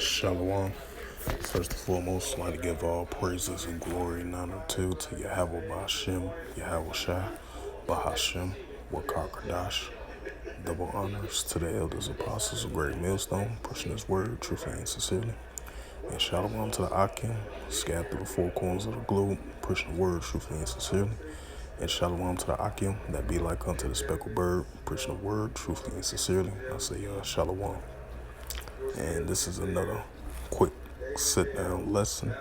Shalom. First and foremost, I'd like to give all praises and glory and honor to Yahweh Ba'Shem, Yahweh Shai, Bahashem, Wakakadash. Double honors to the elders, apostles of Great Millstone, pushing his word truthfully and sincerely. And shalom to the Akim, scattered through the four corners of the globe, pushing the word truthfully and sincerely. And shalom to the Akim, that be like unto the speckled bird, pushing the word truthfully and sincerely. I say shalom. And this is another quick sit-down lesson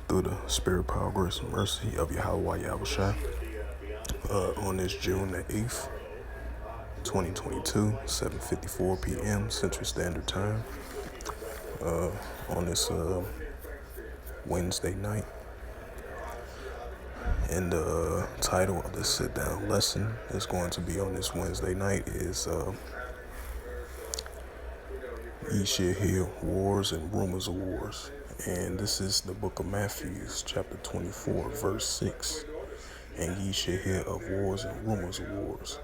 through the spirit, power, grace, and mercy of Yahweh Yahushua on this June the 8th, 2022, 7:54 p.m. Central Standard Time. On this Wednesday night. And the title of this sit-down lesson is going to be on this Wednesday night is Ye shall hear wars and rumors of wars. And this is the book of Matthew, chapter 24, verse 6. And ye shall hear of wars and rumors of wars.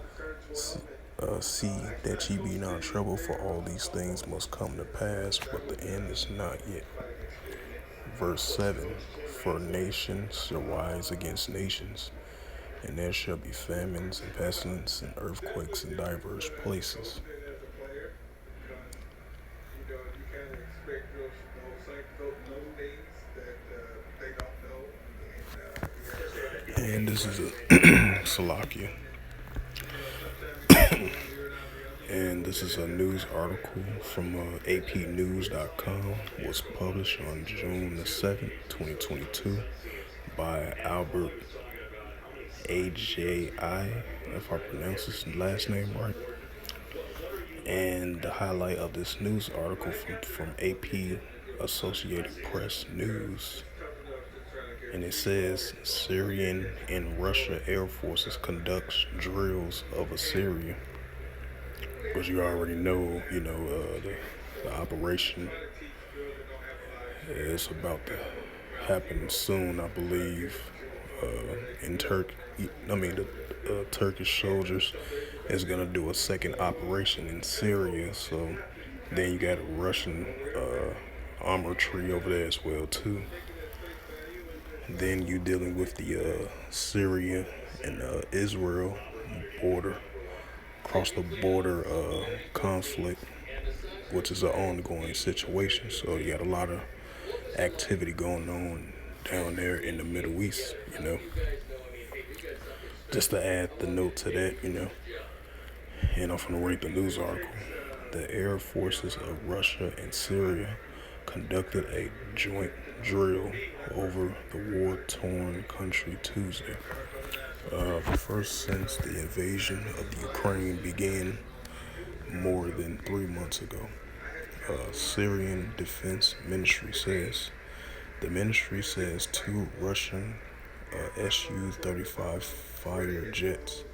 See that ye be not troubled, for all these things must come to pass, but the end is not yet. Verse 7. For nations shall rise against nations, and there shall be famines and pestilence and earthquakes in diverse places. And this is a Salakia. And this is a news article from apnews.com. Was published on June the 7th, 2022 by Albert AJI, if I pronounce his last name right. And the highlight of this news article from AP Associated Press News, and it says Syrian and Russian Air Forces conducts drills over Syria. Because you already know, the operation is about to happen soon, I believe. In Turkey, the Turkish soldiers is gonna do a second operation in Syria. So then you got a Russian armory over there as well too. Then you dealing with the Syria and Israel border, across the border conflict, which is an ongoing situation. So you got a lot of activity going on down there in the Middle East, Just to add the note to that, and I'm going to read the news article. The air forces of Russia and Syria conducted a joint drill over the war-torn country Tuesday. First since the invasion of the Ukraine began more than 3 months ago. Syrian Defense Ministry says. The ministry says 2 Russian Su-35 fighter jets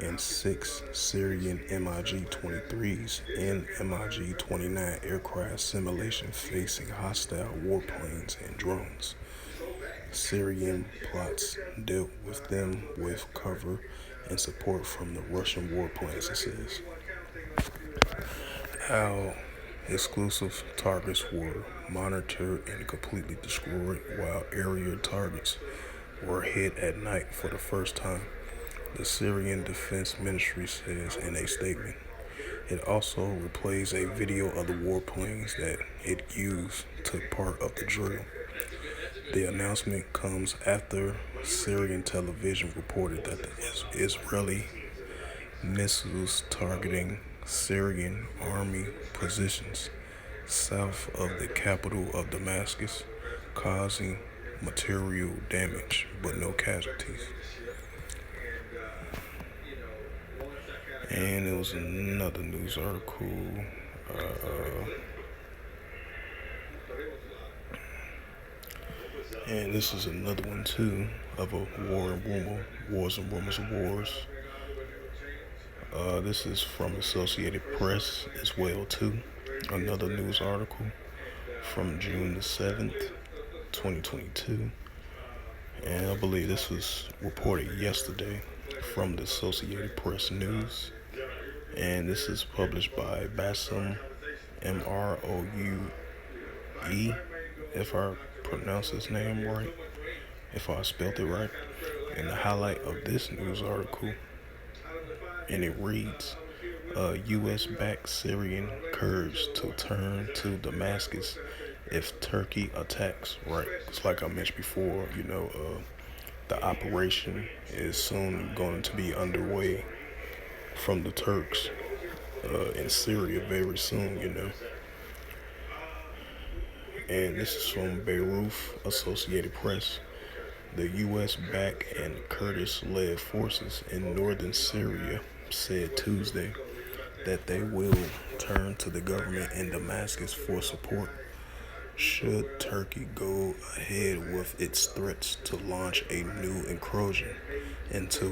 and 6 Syrian MiG-23s and MiG-29 aircraft simulation facing hostile warplanes and drones. Syrian plots dealt with them with cover and support from the Russian warplanes, it says. Our exclusive targets were monitored and completely destroyed, while area targets were hit at night for the first time, the Syrian Defense Ministry says in a statement. It also replays a video of the warplanes that it used took part of the drill. The announcement comes after Syrian television reported that the Israeli missiles targeting Syrian army positions south of the capital of Damascus, causing material damage but no casualties. And there was another news article. And this is another one too of a wars and rumors of wars. This is from Associated Press as well too. Another news article from June the 7th, 2022. And I believe this was reported yesterday from the Associated Press News. And this is published by Bassem, E, if I pronounce his name right, if I spelled it right. And the highlight of this news article, and it reads, U.S.-backed Syrian Kurds to turn to Damascus if Turkey attacks. Right, it's like I mentioned before, the operation is soon going to be underway from the Turks in Syria very soon. And this is from Beirut Associated Press. The U.S.-backed and Kurdish-led forces in northern Syria said Tuesday that they will turn to the government in Damascus for support should Turkey go ahead with its threats to launch a new incursion into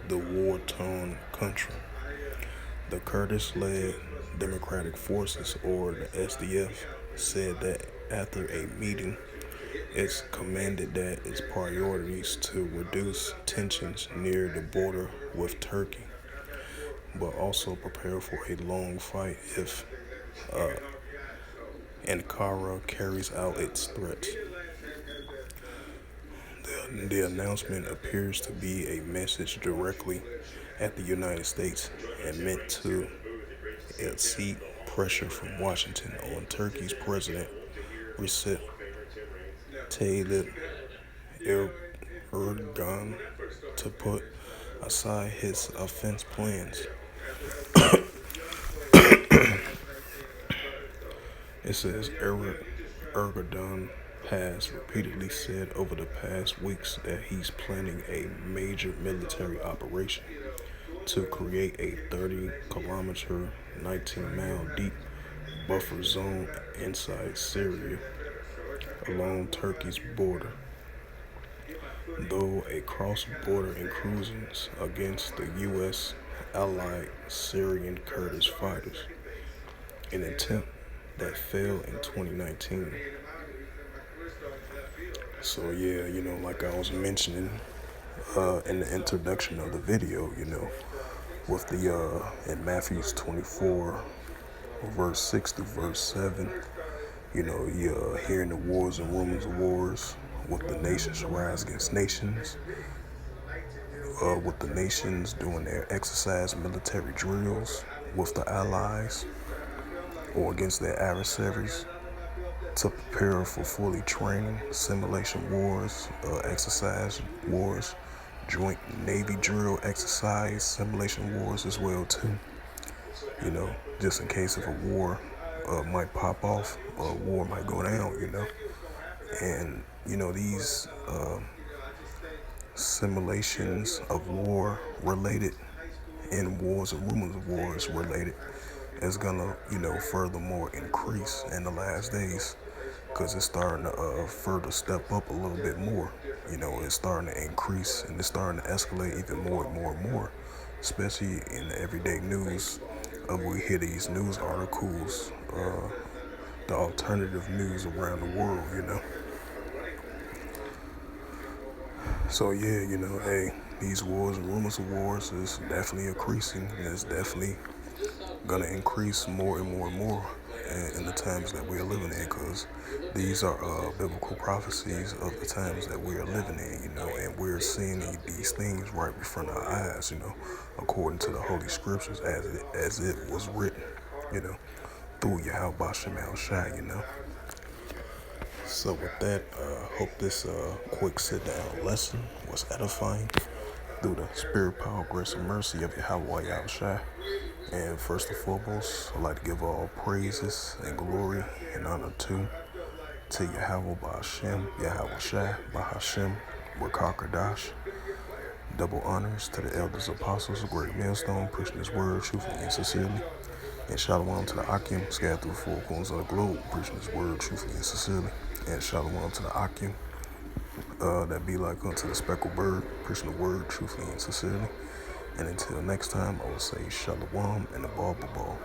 the war-torn country. The Kurdish-led Democratic Forces, or the SDF, said that after a meeting, it's commanded that its priorities to reduce tensions near the border with Turkey, but also prepare for a long fight if Ankara carries out its threats. The announcement appears to be a message directly at the United States and meant to exert pressure from Washington on Turkey's President Recep Tayyip Erdogan to put aside his offense plans. It says Erdogan has repeatedly said over the past weeks that he's planning a major military operation to create a 30-kilometer, 19-mile deep buffer zone inside Syria along Turkey's border. Though a cross-border incursions against the U.S. allied Syrian Kurdish fighters, an attempt that failed in 2019. So yeah, like I was mentioning in the introduction of the video, with the in Matthew 24, verse 6 to verse 7, you're hearing the wars and rumors of wars, with the nations rise against nations, with the nations doing their exercise military drills with the allies or against their adversaries to prepare for fully training, simulation wars, exercise wars, joint Navy drill exercise, simulation wars as well too. Just in case if a war might pop off, a war might go down, And, these simulations of war related and wars and rumors of wars related is gonna, furthermore increase in the last days, because it's starting to further step up a little bit more. It's starting to increase and it's starting to escalate even more and more and more, especially in the everyday news. We hear these news articles, the alternative news around the world. So yeah, hey, these wars and rumors of wars is definitely increasing, and it's definitely gonna increase more and more and more in the times that we are living in, because these are biblical prophecies of the times that we are living in, and we're seeing these things right in front of our eyes, according to the Holy Scriptures as it was written, through Yahweh Shemel Shai, So with that, hope this quick sit-down lesson was edifying through the spirit, power, grace, and mercy of Yahweh Yahushua. And first and foremost, I'd like to give all praises and glory and honor to Yahweh Ba'Hashem, Yahweh Shai, Ba'Hashem, Wakakadash. Double honors to the elders, apostles, a great millstone, preaching his word truthfully and sincerely. And shalom to the Akim, scattered through the four corners of the globe, preaching his word truthfully and sincerely. And shalom to the Akim, that be like unto the speckled bird, preaching the word truthfully and sincerely. And until next time, I will say shalom and a ball.